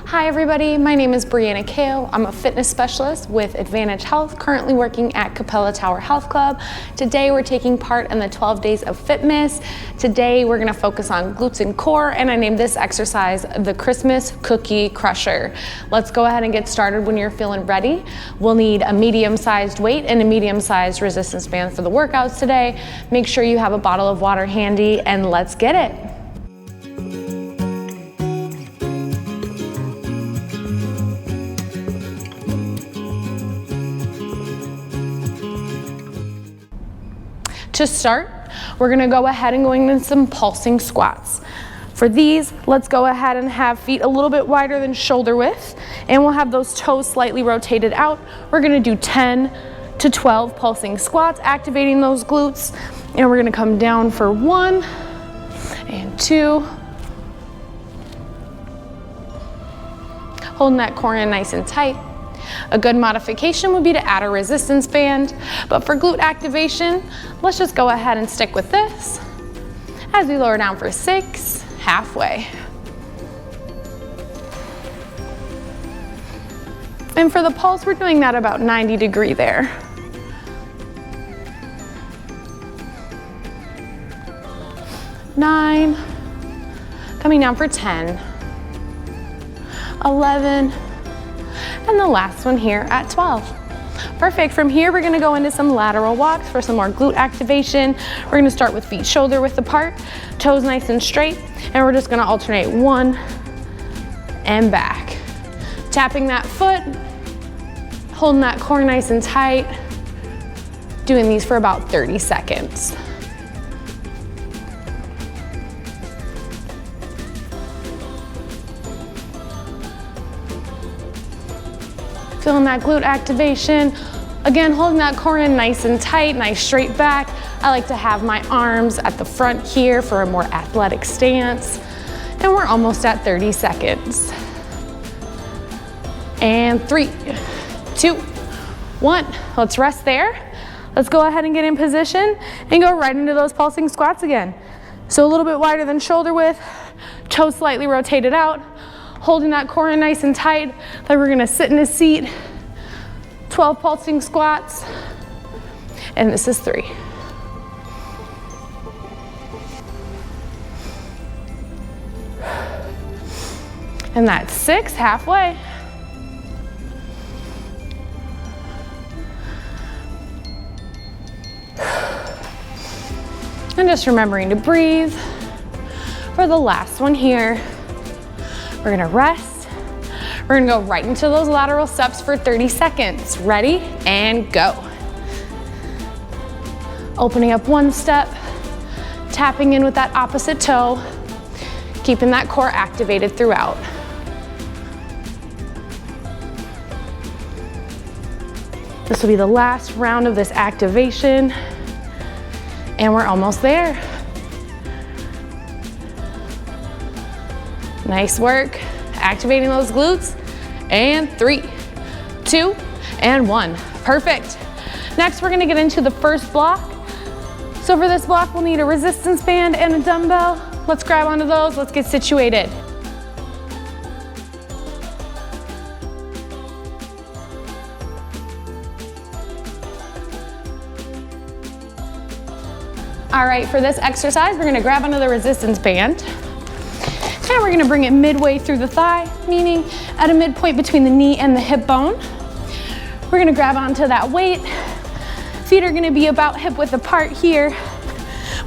Hi everybody, my name is Brianna. I'm a fitness specialist with Advantage Health, currently working at Capella Tower Health Club. Today we're taking part in the 12 days of fitness. Today we're gonna focus on glutes and core, and I named this exercise the Christmas Cookie Crusher. Let's go ahead and get started when you're feeling ready. We'll need a medium-sized weight and a medium-sized resistance band for the workouts today. Make sure you have a bottle of water handy, and let's get it. To start, we're gonna go ahead and go into some pulsing squats. For these, let's go ahead and have feet a little bit wider than shoulder width, and we'll have those toes slightly rotated out. We're gonna do 10 to 12 pulsing squats, activating those glutes, and we're gonna come down for 1 and 2. Holding that core in nice and tight. A good modification would be to add a resistance band, but for glute activation, let's just go ahead and stick with this as we lower down for 6, halfway. And for the pulse, we're doing that about 90 degree there. Nine, coming down for 10, 11, and the last one here at 12. Perfect. From here, we're gonna go into some lateral walks for some more glute activation. We're gonna start with feet shoulder width apart, toes nice and straight, and we're just gonna alternate 1 and back. Tapping that foot, holding that core nice and tight, doing these for about 30 seconds. Feeling that glute activation. Again, holding that core in nice and tight, nice straight back. I like to have my arms at the front here for a more athletic stance. And we're almost at 30 seconds. And 3, 2, 1. Let's rest there. Let's go ahead and get in position and go right into those pulsing squats again. So a little bit wider than shoulder width, toes slightly rotated out, holding that core in nice and tight. Then we're gonna sit in a seat, 12 pulsing squats, and this is 3. And that's 6, halfway. And just remembering to breathe. For the last one here, we're gonna rest. We're gonna go right into those lateral steps for 30 seconds. Ready, and go. Opening up one step, tapping in with that opposite toe, keeping that core activated throughout. This will be the last round of this activation, and we're almost there. Nice work, activating those glutes, and 3, 2, and 1. Perfect. Next, we're gonna get into the first block. So for this block, we'll need a resistance band and a dumbbell. Let's grab onto those, let's get situated. All right, for this exercise, we're gonna grab onto the resistance band. And we're gonna bring it midway through the thigh, meaning at a midpoint between the knee and the hip bone. We're gonna grab onto that weight. Feet are gonna be about hip width apart here.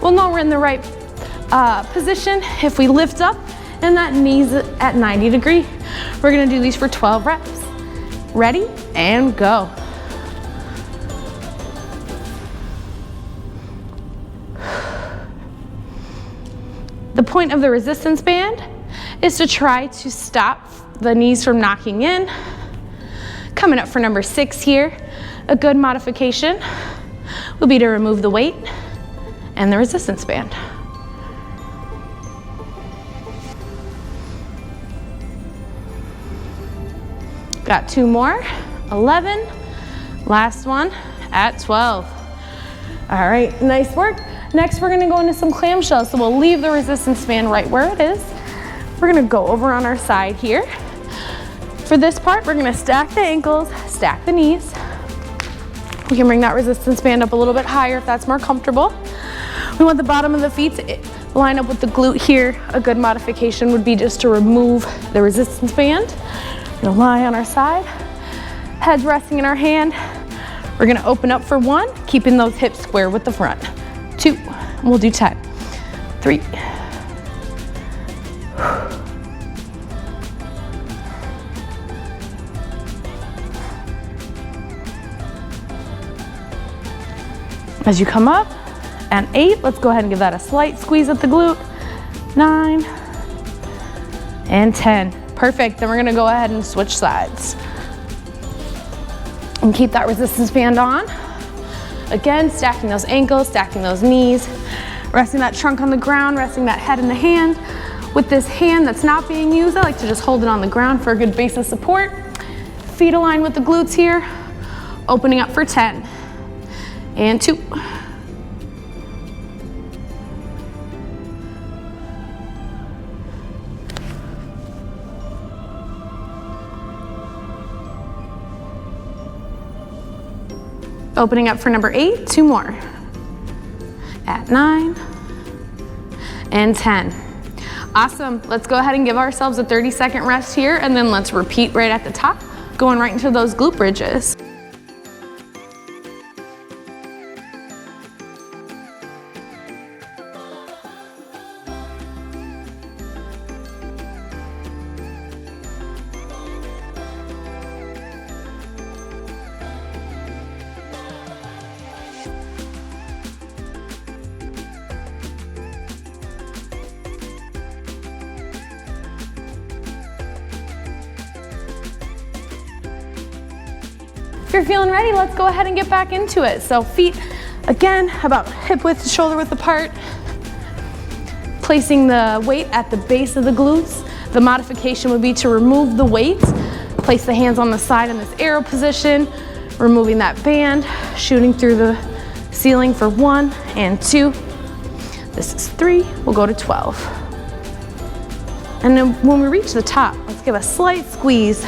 We'll know we're in the right position if we lift up and that knee's at 90 degree. We're gonna do these for 12 reps. Ready, and go. The point of the resistance band is to try to stop the knees from knocking in. Coming up for number 6 here, a good modification will be to remove the weight and the resistance band. Got 2 more, 11, last one at 12. All right, nice work. Next, we're gonna go into some clamshells. So we'll leave the resistance band right where it is. We're gonna go over on our side here. For this part, we're gonna stack the ankles, stack the knees. We can bring that resistance band up a little bit higher if that's more comfortable. We want the bottom of the feet to line up with the glute here. A good modification would be just to remove the resistance band. We're gonna lie on our side, heads resting in our hand. We're gonna open up for 1, keeping those hips square with the front. 2, and we'll do 10. 3. As you come up, and 8, let's go ahead and give that a slight squeeze at the glute. 9, and 10. Perfect, then we're gonna go ahead and switch sides. And keep that resistance band on. Again, stacking those ankles, stacking those knees, resting that trunk on the ground, resting that head in the hand. With this hand that's not being used, I like to just hold it on the ground for a good base of support. Feet aligned with the glutes here. Opening up for 10. And 2. Opening up for number 8, 2 more. At 9 and 10. Awesome, let's go ahead and give ourselves a 30-second rest here, and then let's repeat right at the top, going right into those glute bridges. If you're feeling ready, let's go ahead and get back into it. So feet, again, about hip width to shoulder width apart. Placing the weight at the base of the glutes. The modification would be to remove the weight, place the hands on the side in this arrow position, removing that band, shooting through the ceiling for 1 and 2. This is 3, we'll go to 12. And then when we reach the top, let's give a slight squeeze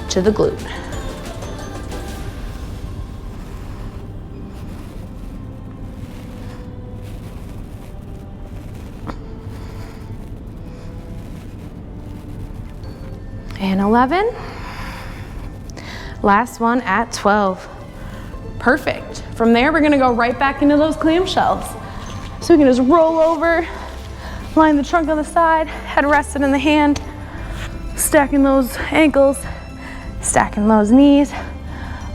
to the glute. And 11. Last one at 12. Perfect. From there, we're gonna go right back into those clamshells. So we can just roll over, line the trunk on the side, head rested in the hand, stacking those ankles, stacking those knees,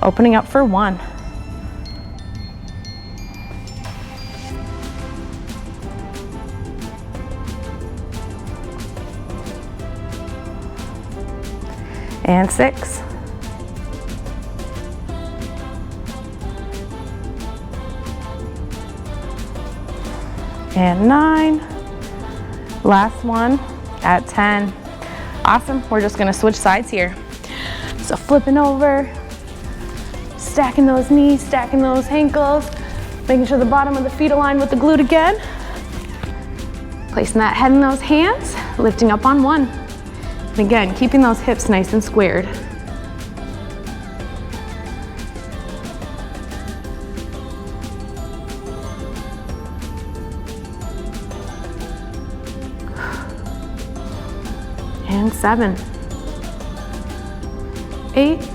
opening up for 1. And 6. And 9. Last one at 10. Awesome, we're just gonna switch sides here. So flipping over, stacking those knees, stacking those ankles, making sure the bottom of the feet align with the glute again. Placing that head in those hands, lifting up on 1. And again, keeping those hips nice and squared. And 7, 8,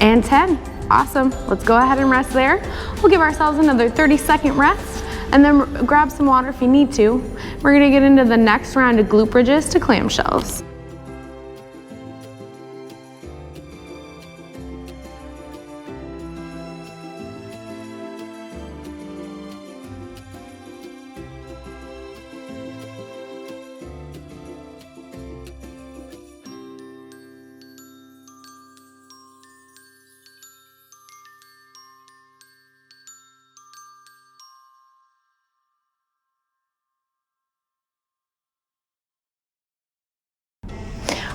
and 10. Awesome, let's go ahead and rest there. We'll give ourselves another 30-second rest, and then grab some water if you need to. We're gonna get into the next round of glute bridges to clamshells.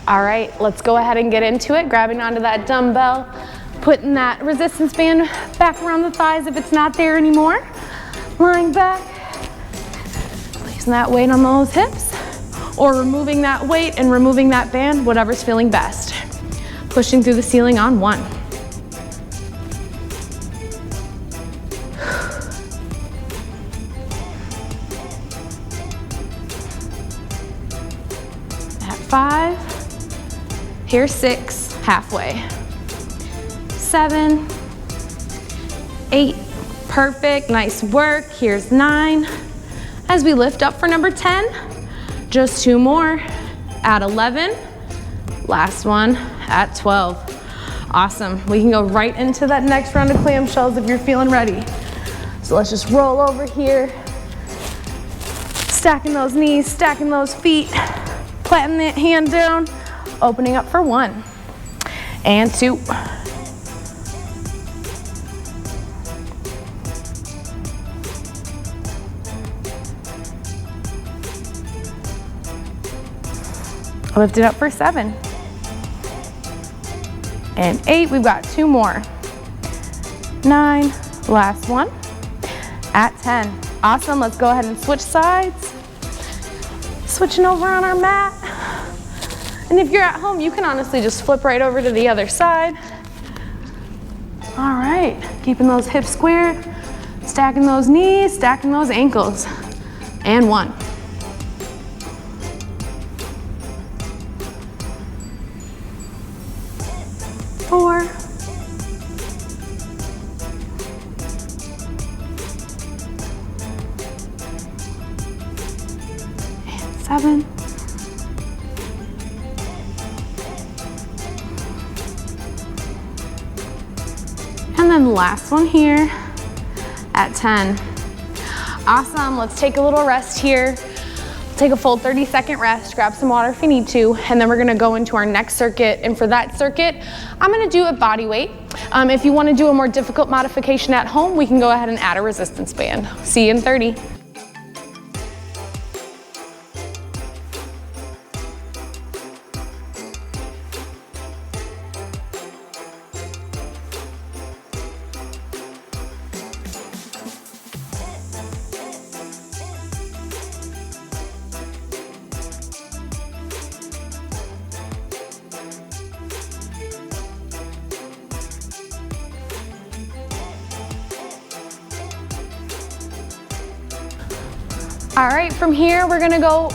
All right, let's go ahead and get into it. Grabbing onto that dumbbell, putting that resistance band back around the thighs if it's not there anymore. Lying back, placing that weight on those hips. or removing that weight and removing that band, whatever's feeling best. Pushing through the ceiling on 1. At 5, here's 6, halfway. 7, 8, perfect, nice work. Here's 9. As we lift up for number 10, just 2 more at 11, last one at 12. Awesome, we can go right into that next round of clamshells if you're feeling ready. So let's just roll over here, stacking those knees, stacking those feet, planting that hand down, opening up for 1 and 2. Lift it up for 7. And 8, we've got 2 more. 9, last one, at 10. Awesome, let's go ahead and switch sides. Switching over on our mat. And if you're at home, you can honestly just flip right over to the other side. All right, keeping those hips square, stacking those knees, stacking those ankles. And 1. 4, and 7, and then the last one here at 10. Awesome, let's take a little rest here. Take a full 30-second rest, grab some water if you need to, and then we're gonna go into our next circuit. And for that circuit, I'm gonna do it body weight. If you wanna do a more difficult modification at home, we can go ahead and add a resistance band. See you in 30. All right, from here, we're gonna go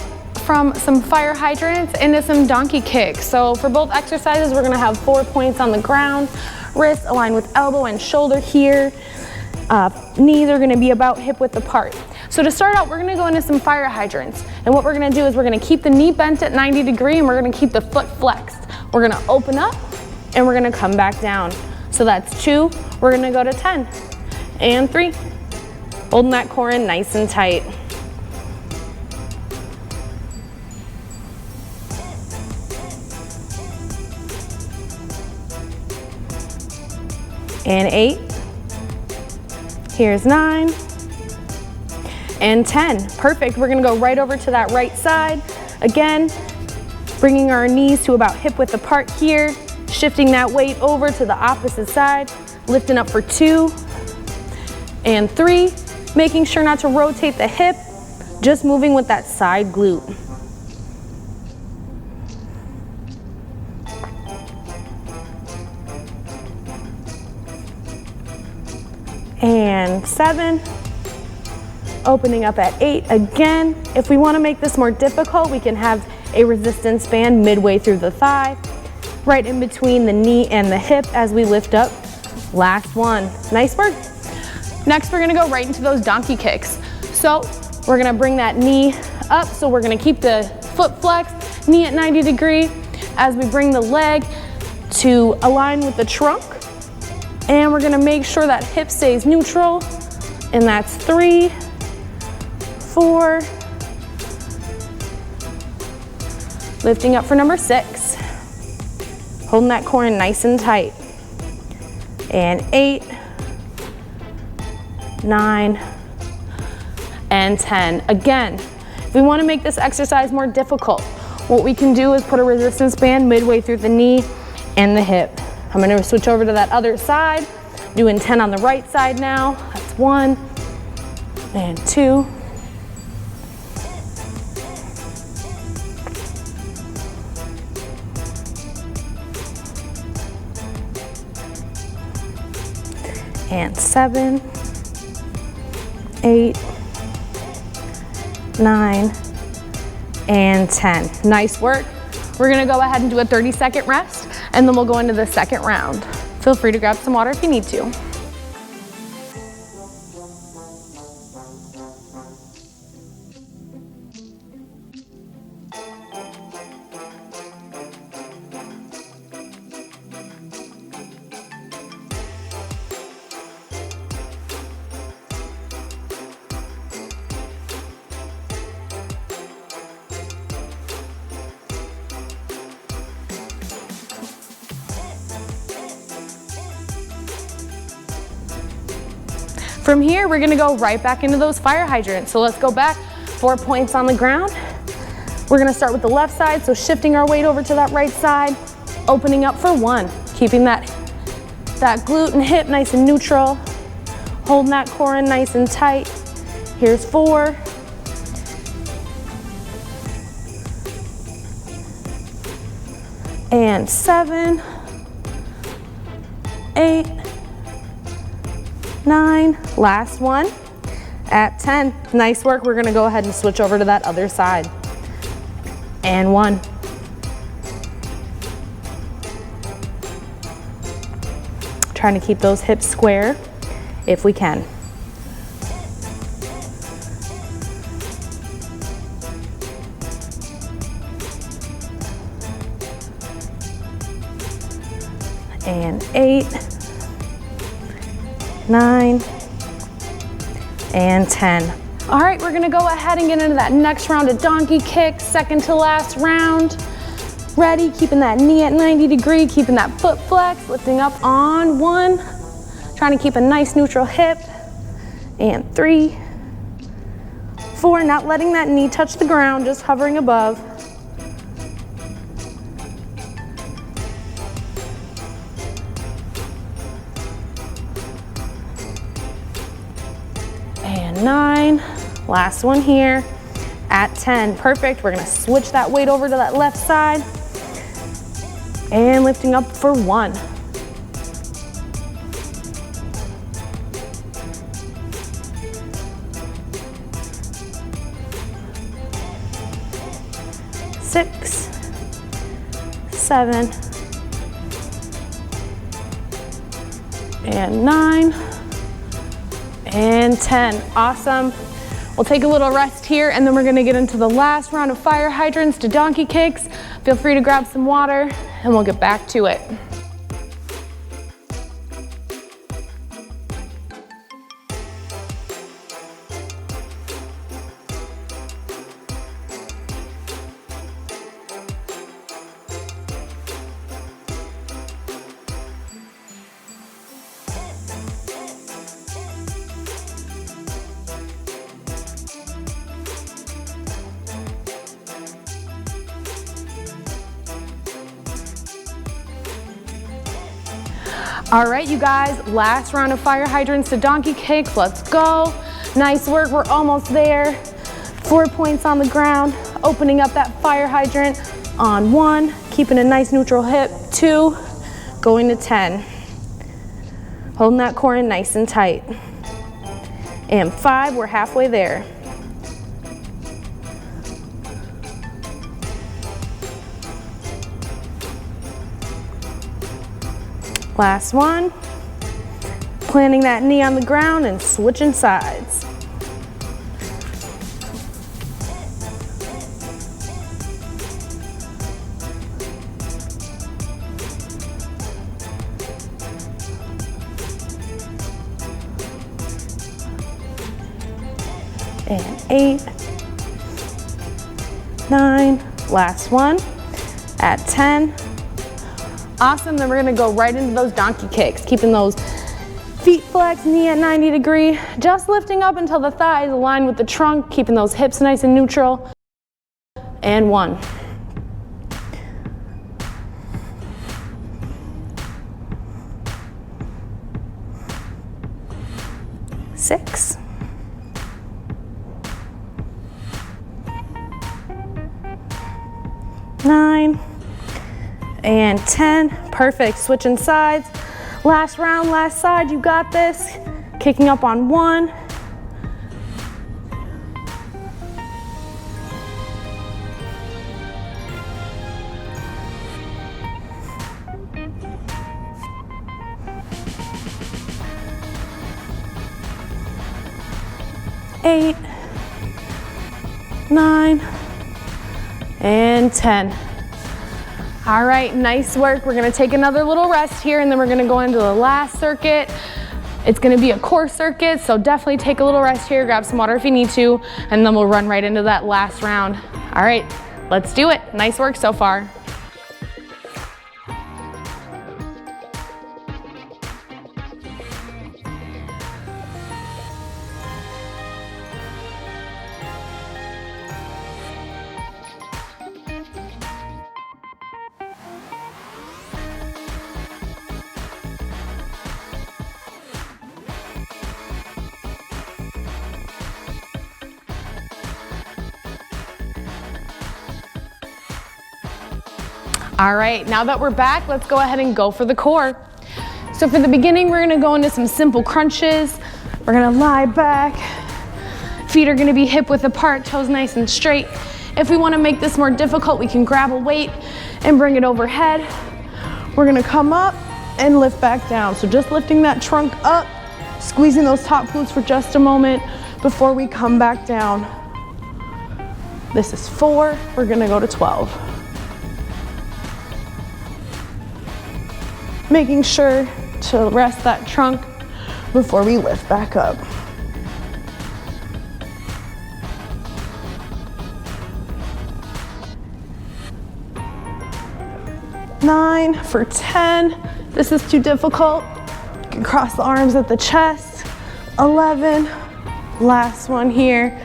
from some fire hydrants into some donkey kicks. So for both exercises, we're gonna have 4 points on the ground, wrists aligned with elbow and shoulder here. Knees are gonna be about hip width apart. So to start out, we're gonna go into some fire hydrants. And what we're gonna do is we're gonna keep the knee bent at 90 degrees and we're gonna keep the foot flexed. We're gonna open up and we're gonna come back down. So that's 2, we're gonna go to 10, and 3. Holding that core in nice and tight. And 8, here's 9, and 10. Perfect, we're gonna go right over to that right side. Again, bringing our knees to about hip width apart here, shifting that weight over to the opposite side, lifting up for 2, and 3, making sure not to rotate the hip, just moving with that side glute. And 7, opening up at 8 again. If we want to make this more difficult, we can have a resistance band midway through the thigh, right in between the knee and the hip as we lift up. Last one, nice work. Next, we're gonna go right into those donkey kicks. So we're gonna bring that knee up, so we're gonna keep the foot flexed, knee at 90 degrees, as we bring the leg to align with the trunk. And we're gonna make sure that hip stays neutral, and that's 3, 4, lifting up for number 6, holding that core in nice and tight, and 8, 9, and 10. Again, if we wanna make this exercise more difficult, what we can do is put a resistance band midway through the knee and the hip. I'm gonna switch over to that other side, doing 10 on the right side now. That's 1, and 2, and 7, 8, 9, and 10. Nice work. We're gonna go ahead and do a 30-second rest, and then we'll go into the second round. Feel free to grab some water if you need to. From here, we're gonna go right back into those fire hydrants. So let's go back, 4 points on the ground. We're gonna start with the left side, so shifting our weight over to that right side, opening up for 1, keeping that glute and hip nice and neutral, holding that core in nice and tight. Here's 4. And 7, 8, 9, last one at 10. Nice work. We're gonna go ahead and switch over to that other side. And 1. Trying to keep those hips square if we can. And 8, 9, and 10. All right, we're gonna go ahead and get into that next round of donkey kicks, second to last round. Ready, keeping that knee at 90 degrees, keeping that foot flex, lifting up on 1, trying to keep a nice neutral hip, and 3, 4, not letting that knee touch the ground, just hovering above. And 9, last one here at 10. Perfect. We're gonna switch that weight over to that left side and lifting up for 1. Six, 7, and 9, and 10. Awesome. We'll take a little rest here, and then we're gonna get into the last round of fire hydrants to donkey kicks. Feel free to grab some water, and we'll get back to it. All right, you guys, last round of fire hydrants to donkey kicks. Let's go. Nice work, we're almost there. 4 points on the ground, opening up that fire hydrant on 1, keeping a nice neutral hip, 2, going to 10. Holding that core in nice and tight. And 5, we're halfway there. Last one, planting that knee on the ground and switching sides. And 8, 9, last one at 10. Awesome, then we're gonna go right into those donkey kicks, keeping those feet flexed, knee at 90 degrees, just lifting up until the thighs align with the trunk, keeping those hips nice and neutral. And 1. Six. 9. And 10, perfect, switching sides. Last round, last side, you got this. Kicking up on 1. 8, 9, and 10. All right, nice work. We're gonna take another little rest here and then we're gonna go into the last circuit. It's gonna be a core circuit, so definitely take a little rest here, grab some water if you need to, and then we'll run right into that last round. All right, let's do it. Nice work so far. All right, now that we're back, let's go ahead and go for the core. So for the beginning, we're gonna go into some simple crunches. We're gonna lie back. Feet are gonna be hip width apart, toes nice and straight. If we wanna make this more difficult, we can grab a weight and bring it overhead. We're gonna come up and lift back down. So just lifting that trunk up, squeezing those top glutes for just a moment before we come back down. This is 4, we're gonna go to 12. Making sure to rest that trunk before we lift back up. Nine for 10. This is too difficult. You can cross the arms at the chest. 11, last one here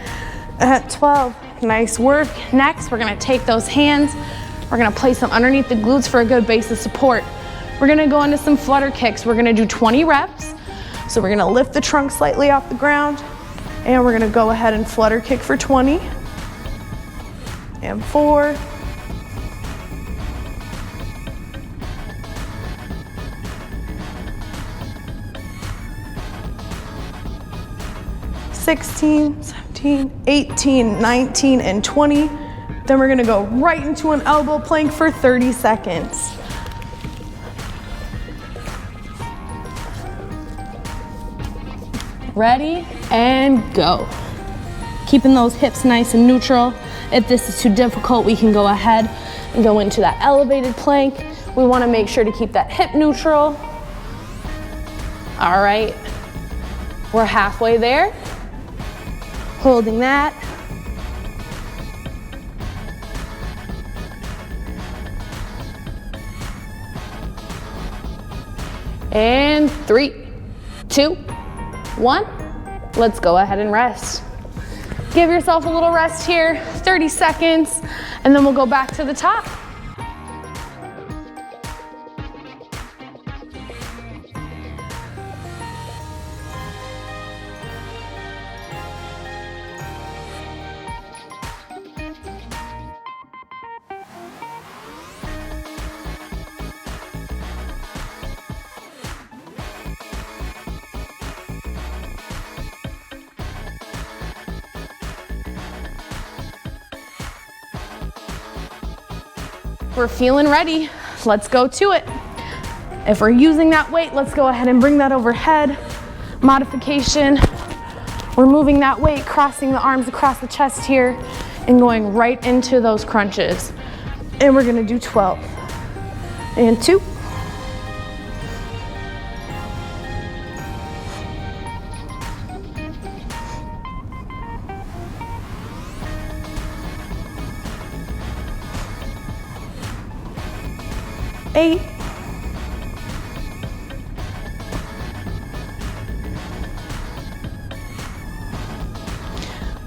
at 12. Nice work. Next, we're gonna take those hands. We're gonna place them underneath the glutes for a good base of support. We're gonna go into some flutter kicks. We're gonna do 20 reps. So we're gonna lift the trunk slightly off the ground and we're gonna go ahead and flutter kick for 20. And 4. (16, 17, 18, 19, and 20). Then we're gonna go right into an elbow plank for 30 seconds. Ready and go. Keeping those hips nice and neutral. If this is too difficult, we can go ahead and go into that elevated plank. We wanna make sure to keep that hip neutral. All right, we're halfway there. Holding that. And 3, 2, 1. Let's go ahead and rest. Give yourself a little rest here, 30 seconds, and then we'll go back to the top. We're feeling ready. Let's go to it. If we're using that weight, let's go ahead and bring that overhead. Modification. We're moving that weight, crossing the arms across the chest here, and going right into those crunches. And we're gonna do 12. And 2. Eight.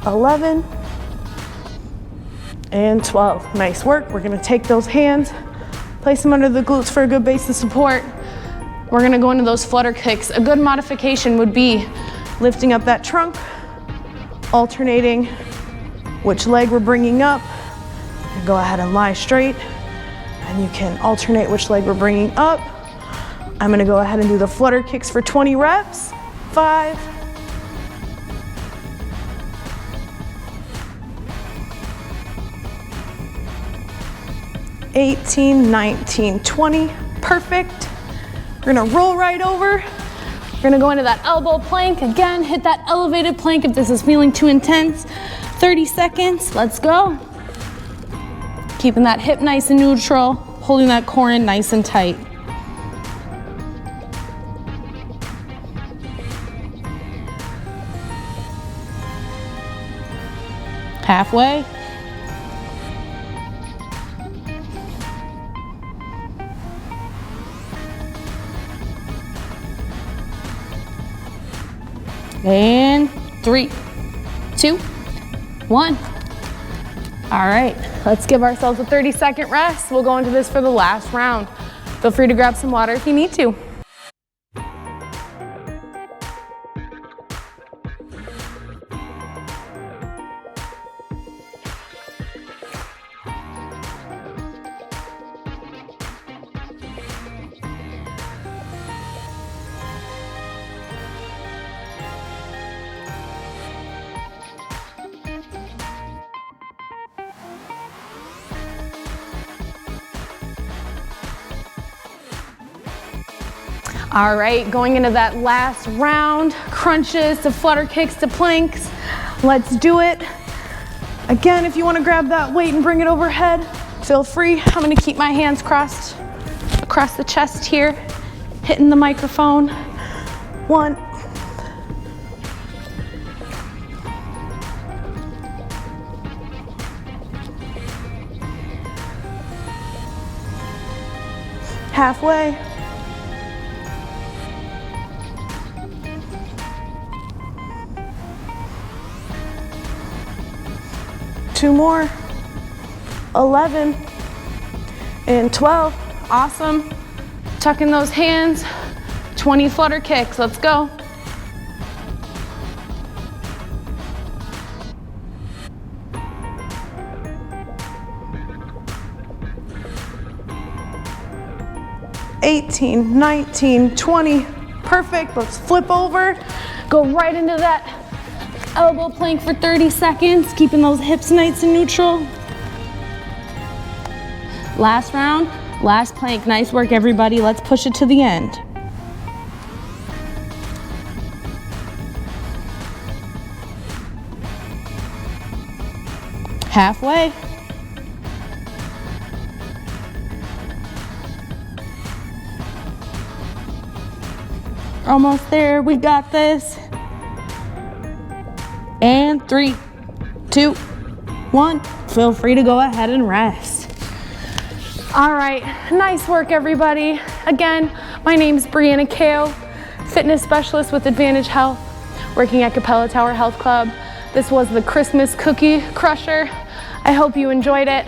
11. And 12. Nice work. We're gonna take those hands, place them under the glutes for a good base of support. We're gonna go into those flutter kicks. A good modification would be lifting up that trunk, alternating which leg we're bringing up, and go ahead and lie straight. And you can alternate which leg we're bringing up, I'm gonna go ahead and do the flutter kicks for 20 reps. 5, 18, 19, 20, perfect. We're gonna roll right over. We're gonna go into that elbow plank. Again, hit that elevated plank if this is feeling too intense. 30 seconds, let's go. Keeping that hip nice and neutral, holding that core in nice and tight. Halfway. And 3, 2, 1. All right, let's give ourselves a 30-second rest. We'll go into this for the last round. Feel free to grab some water if you need to. All right, going into that last round, crunches to flutter kicks to planks. Let's do it. Again, if you want to grab that weight and bring it overhead, feel free. I'm going to keep my hands crossed across the chest here, hitting the microphone. 1, 1/2. 2 more. 11 and 12. Awesome. Tuck in those hands. 20 flutter kicks. Let's go. $18, 19, 20. Perfect. Let's flip over. Go right into that elbow plank for 30 seconds, keeping those hips nice and neutral. Last round, last plank. Nice work, everybody. Let's push it to the end. Halfway. Almost there. We got this. And 3, 2, 1. Feel free to go ahead and rest. All right, nice work, everybody. Again, my name is Brianna Kale, fitness specialist with Advantage Health, working at Capella Tower Health Club. This was the Christmas Cookie Crusher. I hope you enjoyed it.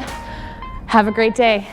Have a great day.